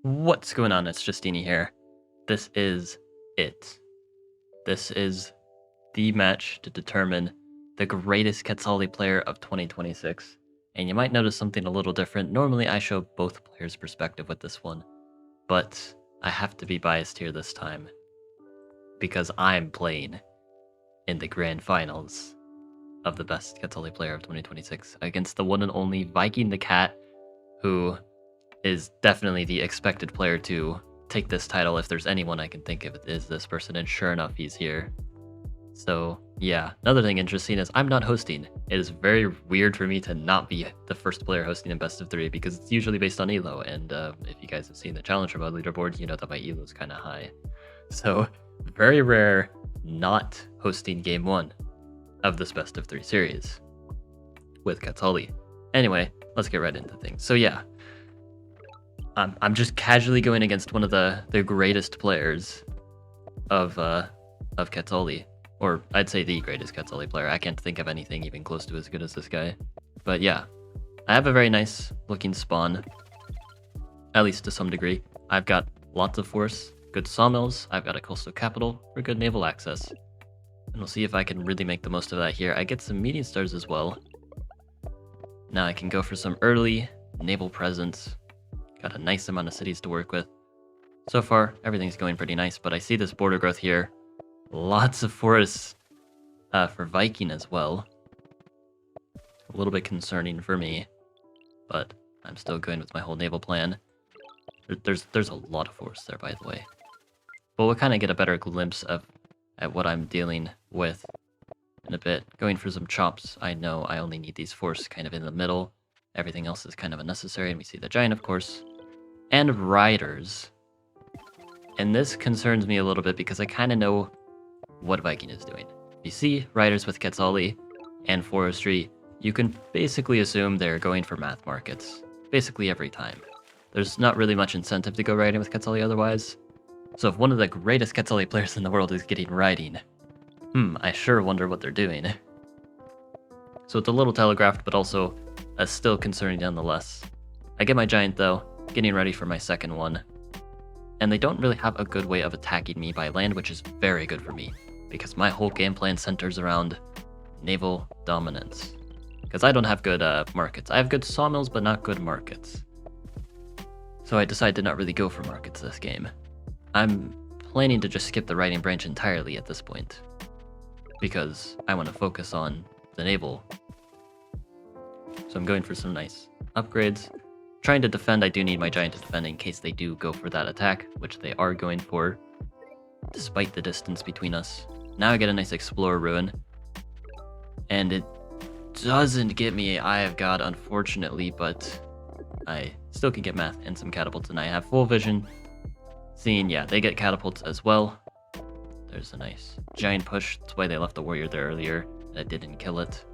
What's going on? It's Justeeni here. This is it. This is the match to determine the greatest Quetzali player of 2026. And you might notice something a little different. Normally, I show both players' perspective with this one, but I have to be biased here this time because I'm playing in the grand finals of the best Quetzali player of 2026 against the one and only Viking the Cat, who is definitely the expected player to take this title. If there's anyone I can think of, it is this person, and sure enough, he's here. So yeah, another thing interesting is I'm not hosting. It is very weird for me to not be the first player hosting in best of 3 because it's usually based on elo, and if you guys have seen the Challenger mode leaderboard, you know that my elo is kind of high. So very rare not hosting game 1 of this best of 3 series with Quetzali. Anyway, let's get right into things. So yeah, I'm just casually going against one of the greatest players of Quetzali, or I'd say the greatest Quetzali player. I can't think of anything even close to as good as this guy. But yeah, I have a very nice looking spawn, at least to some degree. I've got lots of force, good sawmills, I've got a coastal capital for good naval access. And we'll see if I can really make the most of that here. I get some medium stars as well. Now I can go for some early naval presence. Got a nice amount of cities to work with. So far, everything's going pretty nice, but I see this border growth here. Lots of forests for Viking as well. A little bit concerning for me, but I'm still going with my whole naval plan. There's a lot of forests there, by the way. But we'll kind of get a better glimpse at what I'm dealing with in a bit. Going for some chops, I know I only need these forests kind of in the middle. Everything else is kind of unnecessary, and we see the giant, of course. And riders. And this concerns me a little bit because I kind of know what Viking is doing. If you see riders with Quetzali and forestry, you can basically assume they're going for math markets. Basically every time. There's not really much incentive to go riding with Quetzali otherwise. So if one of the greatest Quetzali players in the world is getting riding, I sure wonder what they're doing. So it's a little telegraphed, but also still concerning nonetheless. I get my giant though, getting ready for my second one. And they don't really have a good way of attacking me by land, which is very good for me, because my whole game plan centers around naval dominance. Because I don't have good markets. I have good sawmills, but not good markets. So I decided to not really go for markets this game. I'm planning to just skip the riding branch entirely at this point, because I want to focus on the naval. So I'm going for some nice upgrades. Trying to defend, I do need my giant to defend in case they do go for that attack, which they are going for, despite the distance between us. Now I get a nice explorer ruin, and it doesn't get me Eye of God, unfortunately, but I still can get math and some catapults, and I have full vision. Seeing, yeah, they get catapults as well. There's a nice giant push. That's why they left the warrior there earlier. That didn't kill it.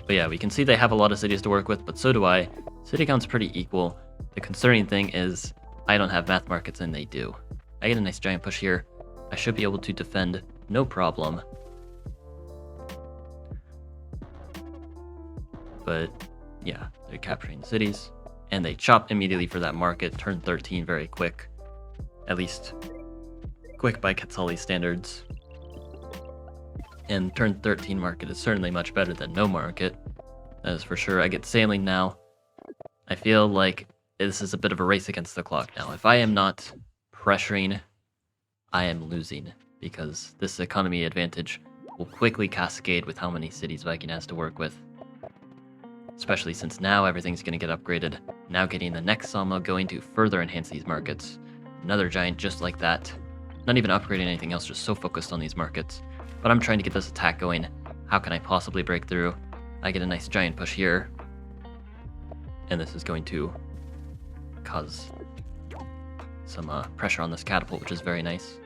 But yeah, we can see they have a lot of cities to work with, but so do I. City count's pretty equal. The concerning thing is I don't have math markets and they do. I get a nice giant push here. I should be able to defend no problem. But yeah, they're capturing cities. And they chop immediately for that market. Turn 13 very quick. At least quick by Quetzali standards. And turn 13 market is certainly much better than no market. That is for sure. I get sailing now. I feel like this is a bit of a race against the clock now. If I am not pressuring, I am losing, because this economy advantage will quickly cascade with how many cities Viking has to work with. Especially since now everything's going to get upgraded. Now getting the next sawmill going to further enhance these markets. Another giant just like that. Not even upgrading anything else, just so focused on these markets. But I'm trying to get this attack going. How can I possibly break through? I get a nice giant push here. And this is going to cause some pressure on this catapult, which is very nice.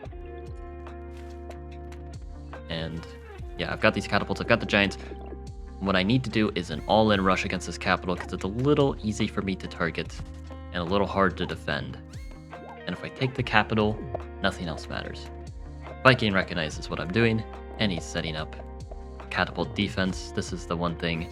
And yeah, I've got these catapults, I've got the giants. What I need to do is an all-in rush against this capital, because it's a little easy for me to target and a little hard to defend. And if I take the capital, nothing else matters. Viking recognizes what I'm doing, and he's setting up catapult defense. This is the one thing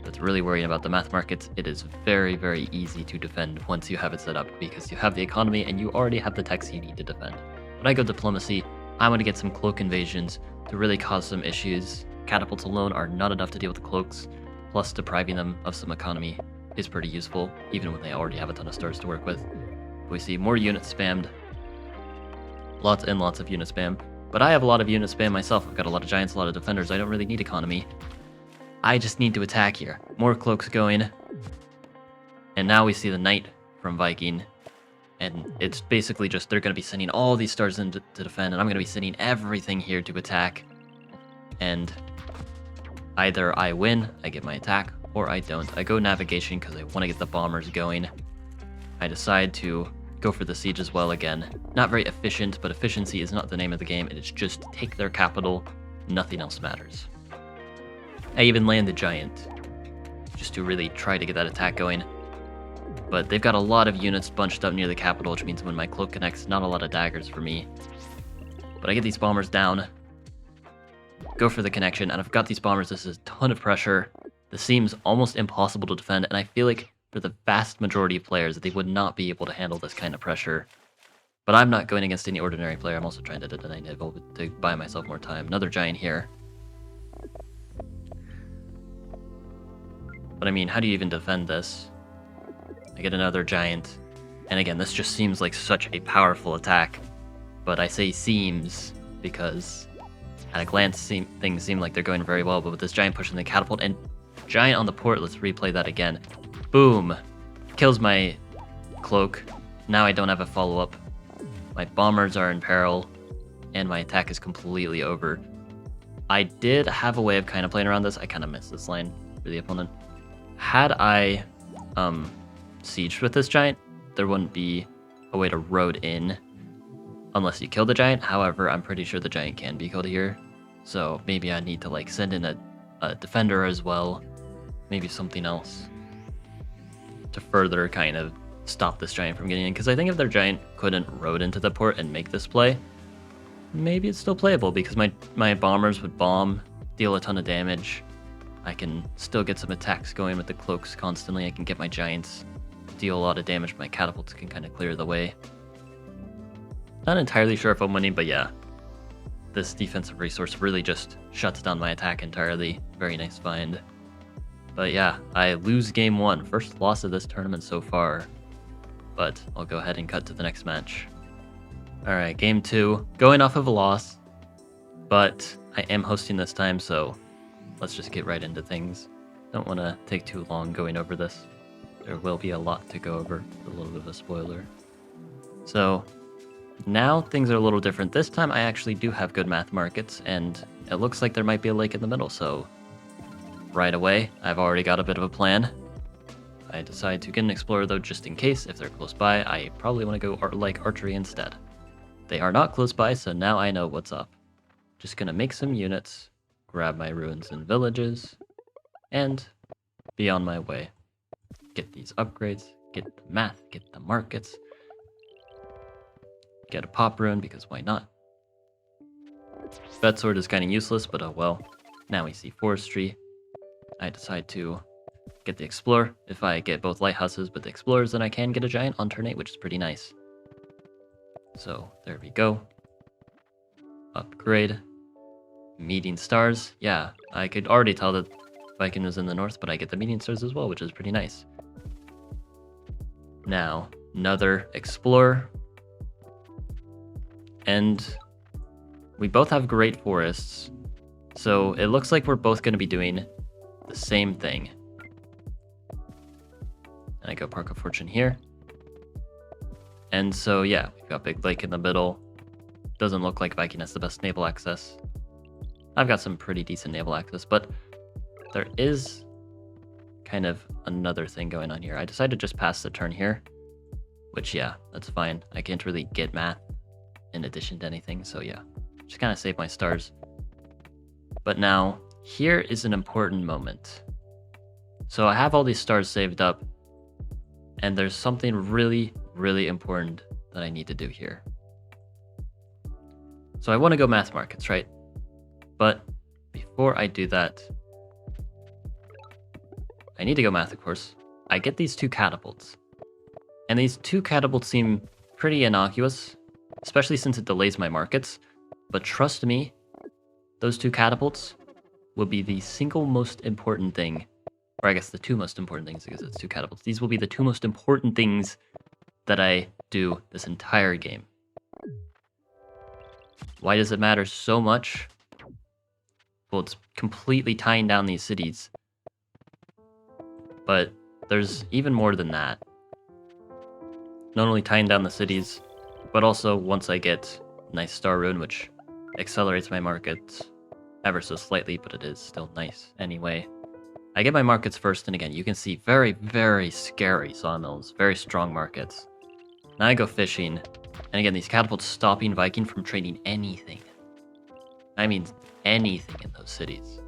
that's really worrying about the math markets, it is very, very easy to defend once you have it set up because you have the economy and you already have the techs you need to defend. When I go diplomacy, I want to get some cloak invasions to really cause some issues. Catapults alone are not enough to deal with the cloaks, plus depriving them of some economy is pretty useful, even when they already have a ton of stars to work with. We see more units spammed, lots and lots of unit spam, but I have a lot of unit spam myself. I've got a lot of giants, a lot of defenders. I don't really need economy. I just need to attack here. More cloaks going. And now we see the knight from Viking. And it's basically just they're going to be sending all these stars in to defend, and I'm going to be sending everything here to attack. And either I win, I get my attack, or I don't. I go navigation because I want to get the bombers going. I decide to go for the siege as well again. Not very efficient, but efficiency is not the name of the game. It is just take their capital. Nothing else matters. I even land the giant just to really try to get that attack going. But they've got a lot of units bunched up near the capital, which means when my cloak connects, not a lot of daggers for me. But I get these bombers down, go for the connection, and I've got these bombers. This is a ton of pressure. This seems almost impossible to defend, and I feel like for the vast majority of players, they would not be able to handle this kind of pressure. But I'm not going against any ordinary player. I'm also trying to deny nibble to buy myself more time. Another giant here. But I mean, how do you even defend this? I get another giant. And again, this just seems like such a powerful attack. But I say seems because at a glance things seem like they're going very well. But with this giant pushing the catapult and giant on the port, let's replay that again. Boom! Kills my cloak. Now I don't have a follow-up. My bombers are in peril. And my attack is completely over. I did have a way of kind of playing around this. I kind of missed this line for the opponent. Had I sieged with this giant, there wouldn't be a way to road in unless you kill the giant. However, I'm pretty sure the giant can be killed here. So maybe I need to like send in a defender as well. Maybe something else to further kind of stop this giant from getting in. Because I think if their giant couldn't road into the port and make this play, maybe it's still playable because my bombers would bomb, deal a ton of damage. I can still get some attacks going with the cloaks constantly. I can get my giants, deal a lot of damage. My catapults can kind of clear the way. Not entirely sure if I'm winning, but yeah. This defensive resource really just shuts down my attack entirely. Very nice find. But yeah, I lose game one. First loss of this tournament so far. But I'll go ahead and cut to the next match. Alright, game two. Going off of a loss. But I am hosting this time, so let's just get right into things. Don't want to take too long going over this. There will be a lot to go over. A little bit of a spoiler. So now things are a little different. This time I actually do have good math markets, and it looks like there might be a lake in the middle. So right away, I've already got a bit of a plan. I decide to get an explorer though, just in case. If they're close by, I probably want to go like archery instead. They are not close by, so now I know what's up. Just gonna make some units, grab my ruins and villages, and be on my way. Get these upgrades, get the math, get the markets, get a pop rune, because why not? Vet sword is kind of useless, but oh well. Now we see forestry. I decide to get the explorer. If I get both lighthouses with the explorers, then I can get a giant on turn 8, which is pretty nice. So there we go. Upgrade. Meeting stars. Yeah, I could already tell that Viking was in the north, but I get the meeting stars as well, which is pretty nice. Now, another explorer. And we both have great forests. So it looks like we're both going to be doing the same thing. And I go Park of Fortune here. And so, yeah, we've got Big Lake in the middle. Doesn't look like Viking has the best naval access. I've got some pretty decent naval access, but there is kind of another thing going on here. I decided to just pass the turn here, which, yeah, that's fine. I can't really get math in addition to anything, so yeah, just kind of save my stars. But now, here is an important moment. So I have all these stars saved up, and there's something really, really important that I need to do here. So I want to go math markets, right? But before I do that, I need to go math, of course. I get these 2 catapults. And these 2 catapults seem pretty innocuous, especially since it delays my markets. But trust me, those 2 catapults will be the single most important thing, or I guess the 2 most important things because it's 2 catapults. These will be the 2 most important things that I do this entire game. Why does it matter so much? Well, it's completely tying down these cities. But there's even more than that. Not only tying down the cities, but also once I get nice Star Rune, which accelerates my markets ever so slightly, but it is still nice anyway. I get my markets first, and again, you can see very, very scary sawmills, very strong markets. Now I go fishing, and again, these catapults stopping Viking from trading anything. I mean, anything in those cities.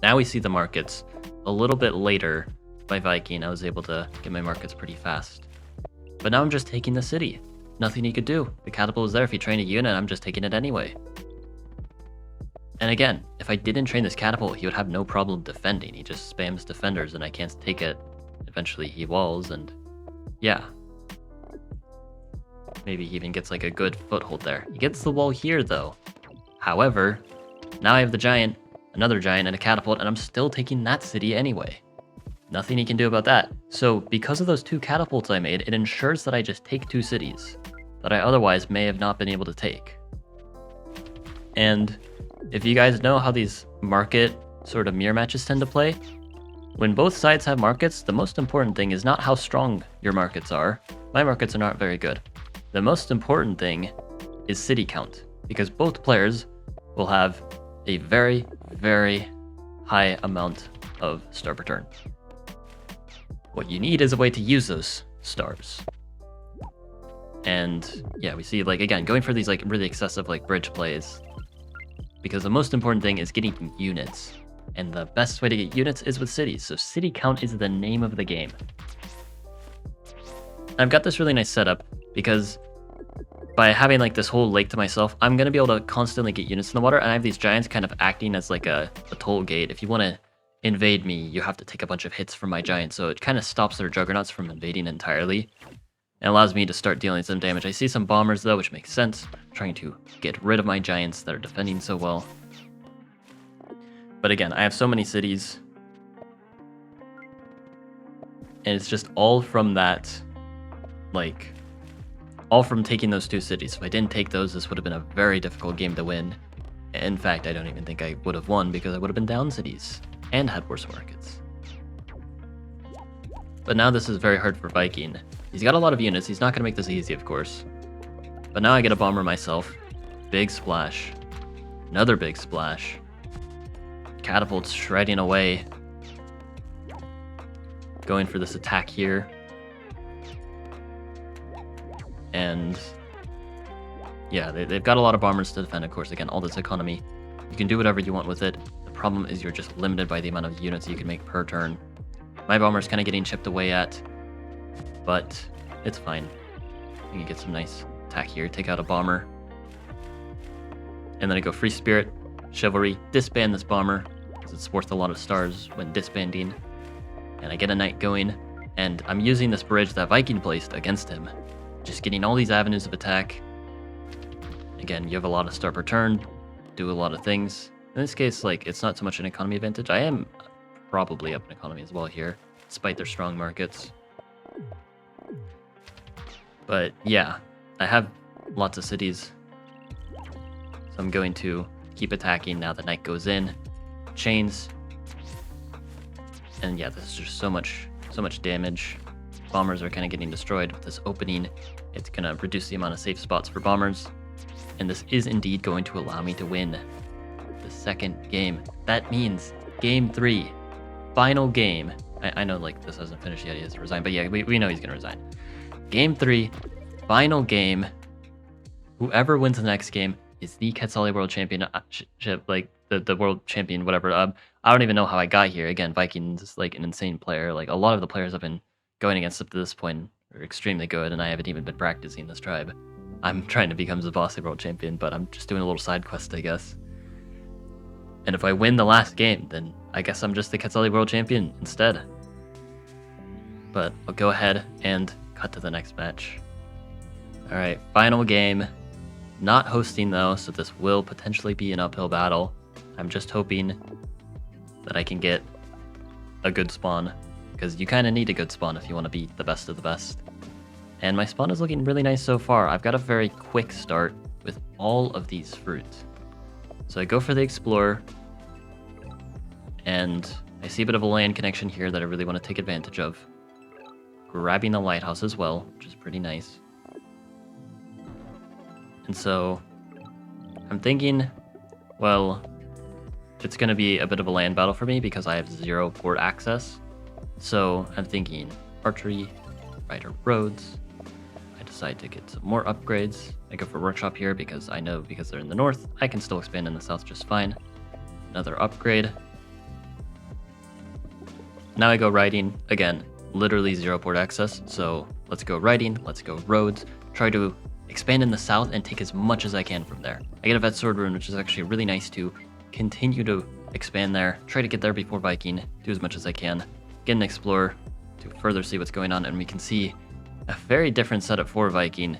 Now we see the markets. A little bit later, by Viking, I was able to get my markets pretty fast. But now I'm just taking the city. Nothing he could do. The catapult was there. If he trained a unit, I'm just taking it anyway. And again, if I didn't train this catapult, he would have no problem defending. He just spams defenders and I can't take it. Eventually he walls and yeah. Maybe he even gets like a good foothold there. He gets the wall here though. However, now I have the giant, another giant and a catapult, and I'm still taking that city anyway. Nothing he can do about that. So because of those 2 catapults I made, it ensures that I just take 2 cities that I otherwise may have not been able to take. And if you guys know how these market sort of mirror matches tend to play, when both sides have markets, the most important thing is not how strong your markets are. My markets are not very good. The most important thing is city count, because both players will have a very, very high amount of star per turn. What you need is a way to use those stars. And yeah, we see like, again, going for these like really excessive like bridge plays, because the most important thing is getting units. And the best way to get units is with cities. So city count is the name of the game. I've got this really nice setup because by having like this whole lake to myself, I'm going to be able to constantly get units in the water. And I have these giants kind of acting as like a toll gate. If you want to invade me, you have to take a bunch of hits from my giants. So it kind of stops their juggernauts from invading entirely. It allows me to start dealing some damage. I see some bombers though, which makes sense. I'm trying to get rid of my giants that are defending so well. But again, I have so many cities. And it's just all from that, like, all from taking those 2 cities. If I didn't take those, this would have been a very difficult game to win. In fact, I don't even think I would have won because I would have been down cities and had worse markets. But now this is very hard for Viking. He's got a lot of units. He's not going to make this easy, of course. But now I get a bomber myself. Big splash. Another big splash. Catapults shredding away. Going for this attack here. And yeah, they've got a lot of bombers to defend, of course. Again, all this economy. You can do whatever you want with it. The problem is you're just limited by the amount of units you can make per turn. My bomber's kind of getting chipped away at, but it's fine. You can get some nice attack here, take out a bomber. And then I go free spirit, chivalry, disband this bomber, because it's worth a lot of stars when disbanding. And I get a knight going, and I'm using this bridge that Viking placed against him. Just getting all these avenues of attack. Again, you have a lot of star per turn, do a lot of things. In this case, like, it's not so much an economy advantage. I am probably up in economy as well here, despite their strong markets. But yeah, I have lots of cities. So I'm going to keep attacking now the knight goes in. Chains. And yeah, this is just so much damage. Bombers are kind of getting destroyed with this opening. It's going to reduce the amount of safe spots for bombers. And this is indeed going to allow me to win the second game. That means game 3, final game. I know like this hasn't finished yet, he has to resign, but yeah, we know he's going to resign. Game 3, final game. Whoever wins the next game is the Quetzali World Championship, like the World Champion, whatever. I don't even know how I got here. Again, Vikings is like an insane player. Like a lot of the players I've been going against up to this point are extremely good, and I haven't even been practicing this tribe. I'm trying to become the Bossy World Champion, but I'm just doing a little side quest, I guess. And if I win the last game, then I guess I'm just the Quetzali World Champion instead. But I'll go ahead and cut to the next match. Alright, final game. Not hosting though, so this will potentially be an uphill battle. I'm just hoping that I can get a good spawn, because you kind of need a good spawn if you want to be the best of the best. And my spawn is looking really nice so far. I've got a very quick start with all of these fruits. So I go for the Explorer, and I see a bit of a land connection here that I really want to take advantage of. Grabbing the lighthouse as well, which is pretty nice. And so I'm thinking, well, it's going to be a bit of a land battle for me because I have 0 port access. So I'm thinking archery, rider roads. I decide to get some more upgrades. I go for workshop here because I know because they're in the north, I can still expand in the south just fine. Another upgrade. Now I go riding. Again, literally 0 port access. So let's go riding, let's go roads. Try to expand in the south and take as much as I can from there. I get a vet sword rune, which is actually really nice to continue to expand there. Try to get there before Viking, do as much as I can. Get an explorer to further see what's going on, and we can see a very different setup for Viking.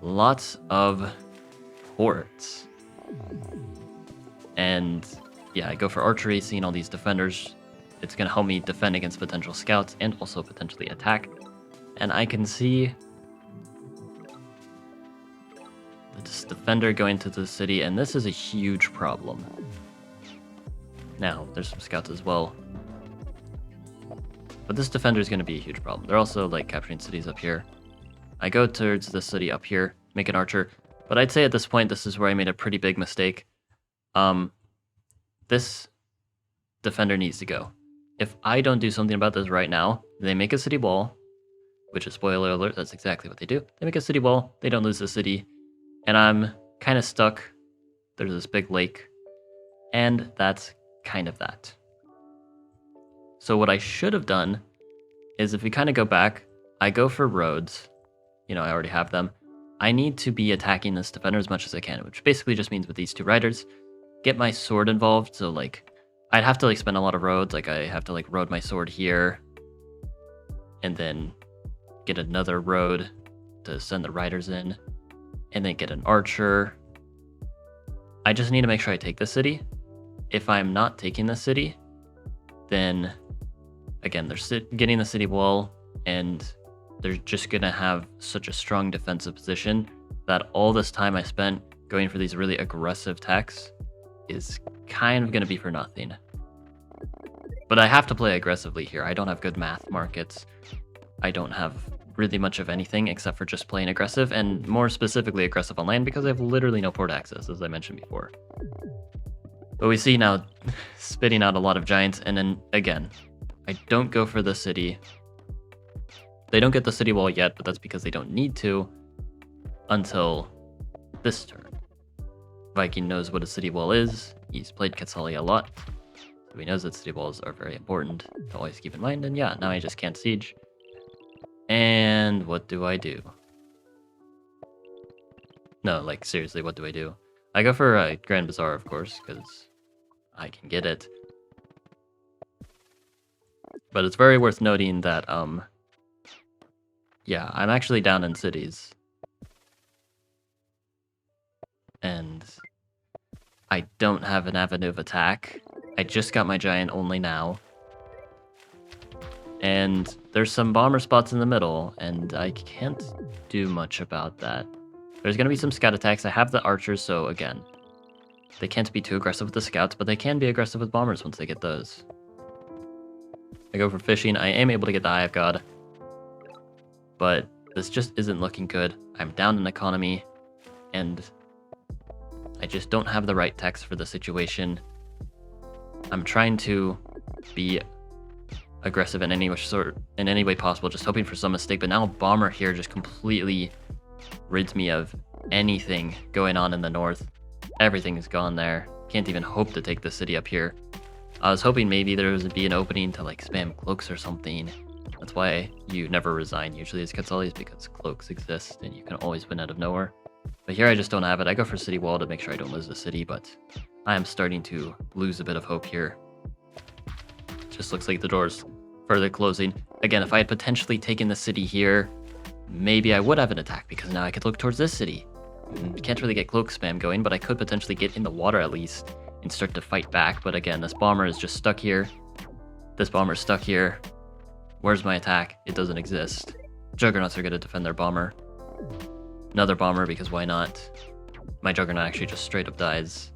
Lots of ports. And yeah, I go for archery, seeing all these defenders. It's going to help me defend against potential scouts and also potentially attack. And I can see this defender going to the city, and this is a huge problem. Now, there's some scouts as well. But this defender is going to be a huge problem. They're also like capturing cities up here. I go towards the city up here, make an archer. But I'd say at this point, this is where I made a pretty big mistake. This defender needs to go. If I don't do something about this right now, they make a city wall, which is spoiler alert, that's exactly what they do. They make a city wall, they don't lose the city, and I'm kind of stuck. There's this big lake, and that's kind of that. So what I should have done is, if we kind of go back, I go for roads. You know, I already have them. I need to be attacking this defender as much as I can, which basically just means with these 2 riders, get my sword involved. So like, I'd have to like spend a lot of roads. Like I have to like road my sword here, and then get another road to send the riders in, and then get an archer. I just need to make sure I take the city. If I'm not taking the city, then again, they're getting the city wall, and they're just going to have such a strong defensive position that all this time I spent going for these really aggressive attacks is kind of going to be for nothing. But I have to play aggressively here. I don't have good math markets. I don't have really much of anything except for just playing aggressive, and more specifically aggressive on land because I have literally no port access, as I mentioned before. But we see now spitting out a lot of giants, and then again, I don't go for the city. They don't get the city wall yet, but that's because they don't need to until this turn. Viking knows what a city wall is. He's played Quetzali a lot, so he knows that city walls are very important to always keep in mind. And yeah, now I just can't siege. And what do I do? No, like seriously, what do I do? I go for a Grand Bazaar, of course, because I can get it. But it's very worth noting that, yeah, I'm actually down in cities. And I don't have an avenue of attack. I just got my giant only now. And there's some bomber spots in the middle, and I can't do much about that. There's going to be some scout attacks. I have the archers, so again, they can't be too aggressive with the scouts, but they can be aggressive with bombers once they get those. I go for fishing. I am able to get the Eye of God, but this just isn't looking good. I'm down in economy, and I just don't have the right text for the situation. I'm trying to be aggressive in any way possible, just hoping for some mistake, but now bomber here just completely rids me of anything going on in the north. Everything is gone there. Can't even hope to take the city up here. I was hoping maybe there would be an opening to like spam cloaks or something. That's why you never resign usually as Quetzali, because cloaks exist and you can always win out of nowhere. But here I just don't have it. I go for city wall to make sure I don't lose the city, but I am starting to lose a bit of hope here. Just looks like the door's further closing. Again, if I had potentially taken the city here, maybe I would have an attack, because now I could look towards this city. Can't really get cloak spam going, but I could potentially get in the water at least and start to fight back. But again, this bomber is just stuck here. This bomber's stuck here. Where's my attack? It doesn't exist. Juggernauts are going to defend their bomber. Another bomber, because why not? My Juggernaut actually just straight up dies.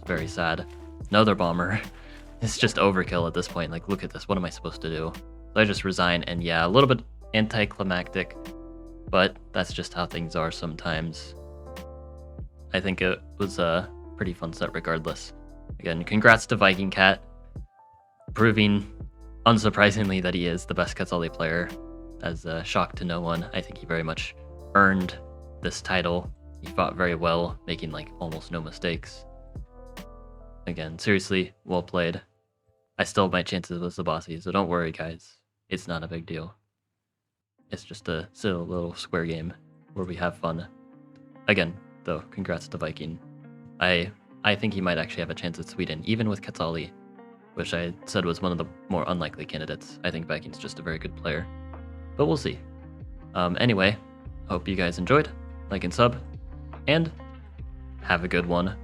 Very sad. Another bomber. It's just overkill at this point. Like, look at this. What am I supposed to do? So I just resign, and yeah, a little bit anticlimactic, but that's just how things are sometimes. I think it was a pretty fun set regardless. Again, congrats to Viking Cat, proving, unsurprisingly, that he is the best Quetzali player. As a shock to no one, I think he very much earned this title. He fought very well, making like almost no mistakes. Again, seriously, well played. I still have my chances with Sabasi, so don't worry guys. It's not a big deal. It's just a silly little square game where we have fun. Again, though, congrats to Viking. I think he might actually have a chance at Sweden, even with Quetzali, which I said was one of the more unlikely candidates. I think Viking's just a very good player. But we'll see. Anyway, hope you guys enjoyed. Like and sub, and have a good one.